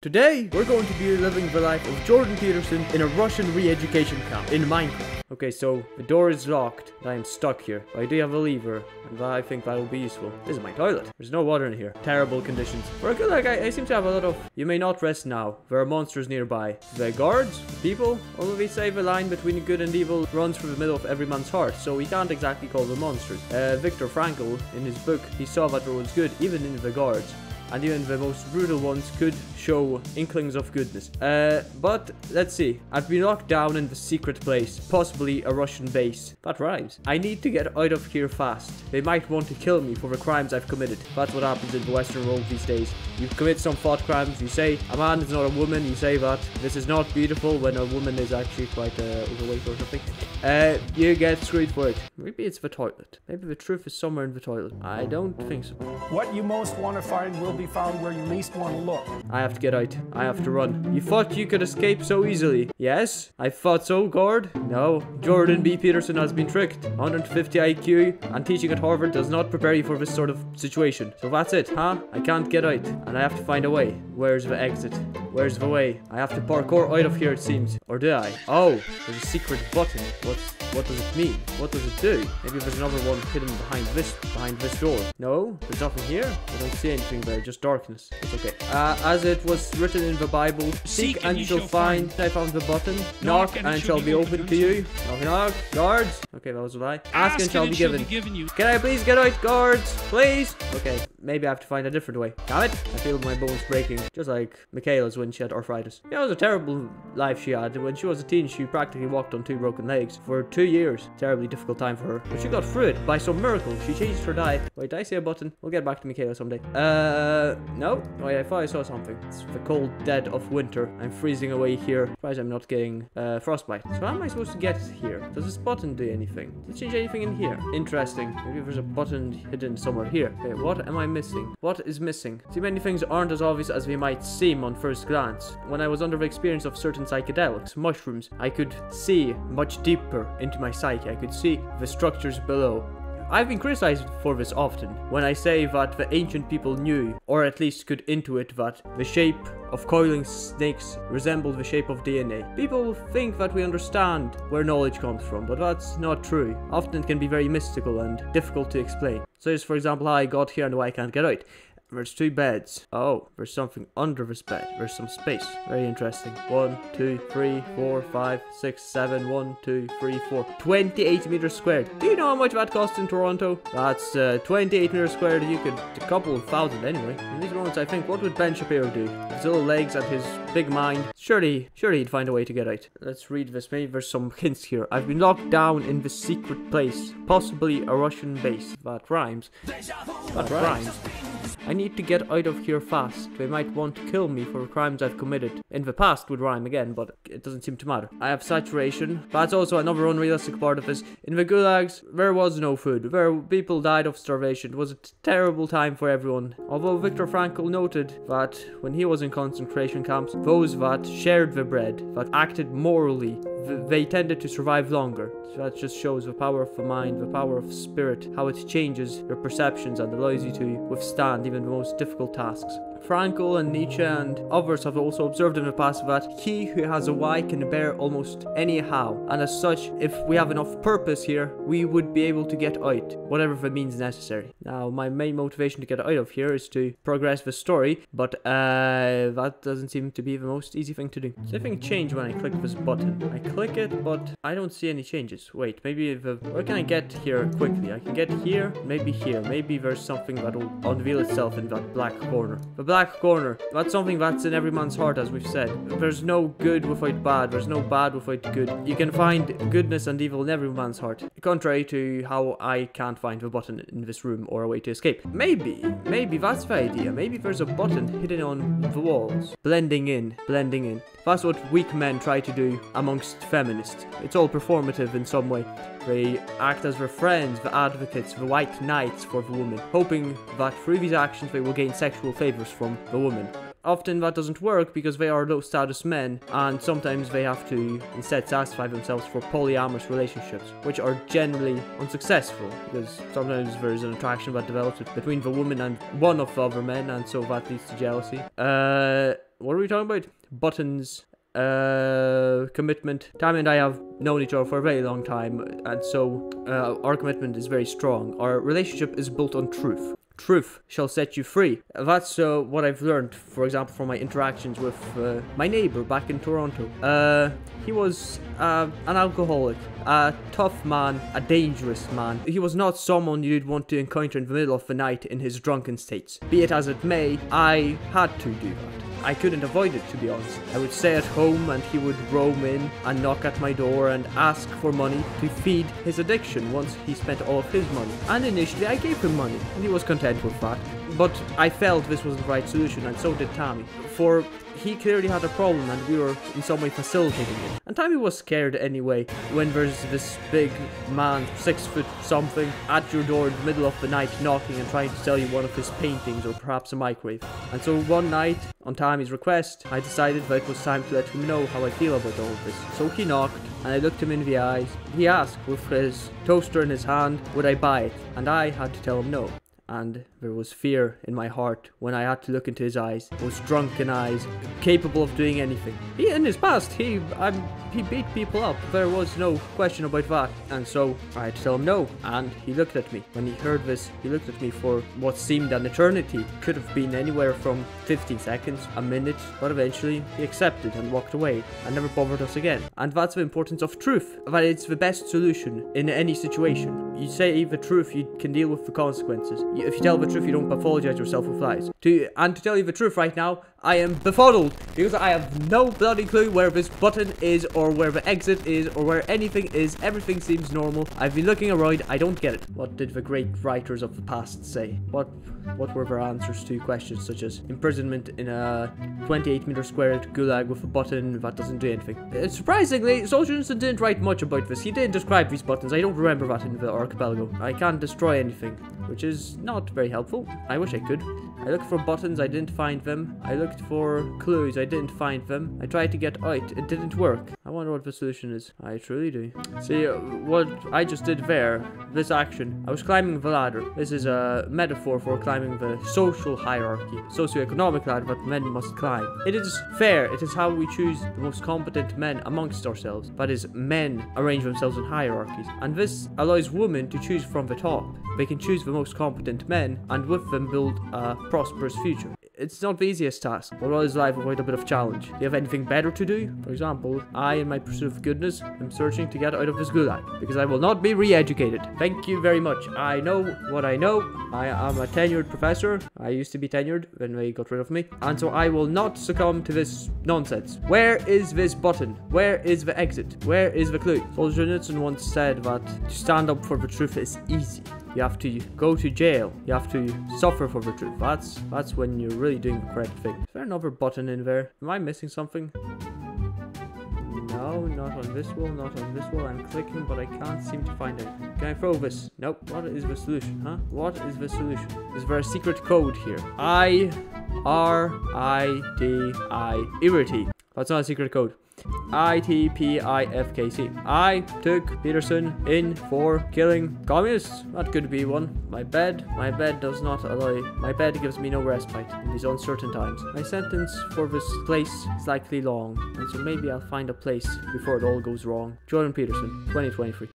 Today, we're going to be living the life of Jordan Peterson in a Russian re-education camp in Minecraft. Okay, so the door is locked. I am stuck here. I do have a lever, and I think that will be useful. This is my toilet. There's no water in here. Terrible conditions. For a good luck, I seem to have a lot of... You may not rest now. There are monsters nearby. The guards? People? Although they say the line between good and evil runs through the middle of every man's heart, so we can't exactly call them monsters. Viktor Frankl, in his book, he saw that there was good even in the guards. And even the most brutal ones could show inklings of goodness. But let's see. I've been locked down in the secret place, possibly a Russian base. That rhymes. I need to get out of here fast. They might want to kill me for the crimes I've committed. That's what happens in the Western world these days. You commit some thought crimes, you say a man is not a woman, you say that this is not beautiful when a woman is actually quite overweight or something. You get screwed for it. Maybe it's the toilet. Maybe the truth is somewhere in the toilet. I don't think so. What you most want to find will be found where you least want to look. I have to get out. I have to run. You thought you could escape so easily? Yes, I thought so, guard. No, Jordan B. Peterson has been tricked. 150 IQ and teaching at Harvard does not prepare you for this sort of situation. So that's it, huh? I can't get out, and I have to find a way. Where's the exit? Where's the way? I have to parkour out of here, it seems. Or do I? Oh, there's a secret button. What does it mean? What does it do? Maybe there's another one hidden behind this door. No, there's nothing here. I don't see anything there, just darkness. It's okay. As it was written in the Bible, seek and you shall find. I found the button. Knock and it shall be opened to you. Knock, knock. Guards. Okay, that was a lie. Ask and shall be given. Can I please get out, guards? Please? Okay, maybe I have to find a different way. Damn it. I feel my bones breaking. Just like Michaela's when she had arthritis. Yeah, it was a terrible life she had. When she was a teen, she practically walked on 2 broken legs for 2 years. Terribly difficult time for her. But she got through it by some miracle. She changed her diet. Wait, I see a button. We'll get back to Michaela someday. No. Wait, I thought I saw something. It's the cold dead of winter. I'm freezing away here. Surprised I'm not getting frostbite. So how am I supposed to get here? Does this button do anything? Does it change anything in here? Interesting. Maybe there's a button hidden somewhere here. Okay, what am I missing? What is missing? See, many things aren't as obvious as they might seem on first glance. When I was under the experience of certain psychedelics, mushrooms, I could see much deeper into my psyche. I could see the structures below. I've been criticized for this often, when I say that the ancient people knew, or at least could intuit, that the shape of coiling snakes resembled the shape of DNA. People think that we understand where knowledge comes from, but that's not true. Often it can be very mystical and difficult to explain. So here's, for example, how I got here and why I can't get out. There's 2 beds. Oh, there's something under this bed. There's some space. Very interesting. 1, 2, 3, 4, 5, 6, 7. 1, 2, 3, 4. 28 meters squared. Do you know how much that costs in Toronto? That's 28 meters squared. You could a couple of thousand anyway. In these moments, I think, what would Ben Shapiro do? His little legs and his big mind. Surely he'd find a way to get out. Let's read this. Maybe there's some hints here. I've been locked down in this secret place. Possibly a Russian base. That rhymes. That rhymes. I need to get out of here fast. They might want to kill me for the crimes I've committed. In the past would rhyme again, but it doesn't seem to matter. I have saturation. That's also another unrealistic part of this. In the gulags, there was no food. There people died of starvation. It was a terrible time for everyone. Although Viktor Frankl noted that when he was in concentration camps, those that shared the bread, that acted morally, they tended to survive longer. So that just shows the power of the mind, the power of spirit, how it changes your perceptions and allows you to withstand even the most difficult tasks. Frankl and Nietzsche and others have also observed in the past that he who has a why can bear almost any how, and as such, if we have enough purpose here, we would be able to get out, whatever the means necessary. Now, my main motivation to get out of here is to progress the story, but that doesn't seem to be the most easy thing to do. Something changed when I click this button. I click it, but I don't see any changes. Wait, maybe where can I get here quickly? I can get here, maybe here. Maybe there's something that will unveil itself in that black corner. The black corner, that's something that's in every man's heart, as we've said. There's no good without bad, there's no bad without good. You can find goodness and evil in every man's heart, contrary to how I can't find the button in this room or a way to escape. Maybe that's the idea. Maybe there's a button hidden on the walls. Blending in. That's what weak men try to do amongst feminists. It's all performative in some way. They act as their friends, the advocates, the white knights for the woman, hoping that through these actions they will gain sexual favors from the woman. Often that doesn't work because they are low status men, and sometimes they have to instead satisfy themselves for polyamorous relationships, which are generally unsuccessful because sometimes there's an attraction that develops between the woman and one of the other men, and so that leads to jealousy. what are we talking about? Buttons, commitment. Tammy and I have known each other for a very long time, and so our commitment is very strong. Our relationship is built on truth. Truth shall set you free. That's what I've learned, for example, from my interactions with my neighbor back in Toronto. He was an alcoholic, a tough man, a dangerous man. He was not someone you'd want to encounter in the middle of the night in his drunken states. Be it as it may, I had to do that. I couldn't avoid it, to be honest. I would stay at home and he would roam in and knock at my door and ask for money to feed his addiction once he spent all of his money. And initially I gave him money and he was content with that. But I felt this was the right solution, and so did Tammy. For he clearly had a problem and we were in some way facilitating it. And Tammy was scared anyway when there's this big man, 6 foot something, at your door in the middle of the night knocking and trying to sell you one of his paintings or perhaps a microwave. And so one night, on Tammy's request, I decided that it was time to let him know how I feel about all of this. So he knocked and I looked him in the eyes. He asked with his toaster in his hand, would I buy it? And I had to tell him no. And there was fear in my heart when I had to look into his eyes, those drunken eyes, capable of doing anything. In his past, he beat people up. There was no question about that. And so I had to tell him no. And he looked at me. When he heard this, he looked at me for what seemed an eternity. Could have been anywhere from 15 seconds, a minute, but eventually he accepted and walked away and never bothered us again. And that's the importance of truth, that it's the best solution in any situation. You say the truth, you can deal with the consequences. If you tell the truth, you don't pathologize yourself with lies. To tell you the truth right now, I am befuddled because I have no bloody clue where this button is or where the exit is or where anything is. Everything seems normal. I've been looking around. I don't get it. What did the great writers of the past say? What were their answers to questions such as imprisonment in a 28-meter squared gulag with a button that doesn't do anything? Surprisingly, Solzhenitsyn didn't write much about this. He didn't describe these buttons. I don't remember that in the archipelago. I can't destroy anything, which is not very helpful. I wish I could. I looked for buttons, I didn't find them. I looked for clues, I didn't find them. I tried to get out, it didn't work. I wonder what the solution is. I truly do. See, what I just did there, this action, I was climbing the ladder. This is a metaphor for climbing the social hierarchy, socioeconomic ladder that men must climb. It is fair, it is how we choose the most competent men amongst ourselves. That is, men arrange themselves in hierarchies. And this allows women to choose from the top. They can choose the most competent men and with them build a prosperous future. It's not the easiest task, but all is life without a bit of challenge. Do you have anything better to do? For example, I, in my pursuit of goodness, am searching to get out of this gulag, because I will not be re-educated. Thank you very much. I know what I know. I am a tenured professor. I used to be tenured when they got rid of me. And so I will not succumb to this nonsense. Where is this button? Where is the exit? Where is the clue? Solzhenitsyn once said that to stand up for the truth is easy. You have to go to jail. You have to suffer for the truth. That's when you're really doing the correct thing. Is there another button in there? Am I missing something? No, not on this wall, not on this wall. I'm clicking, but I can't seem to find it. Can I throw this? Nope. What is the solution, huh? What is the solution? Is there a secret code here? I-R-I-D-I. Irrity. That's not a secret code. ITPIFKC. I took Peterson in for killing communists. That could be one. My bed does not allow. My bed gives me no respite in these uncertain times. My sentence for this place is likely long, and so maybe I'll find a place before it all goes wrong. Jordan Peterson, 2023.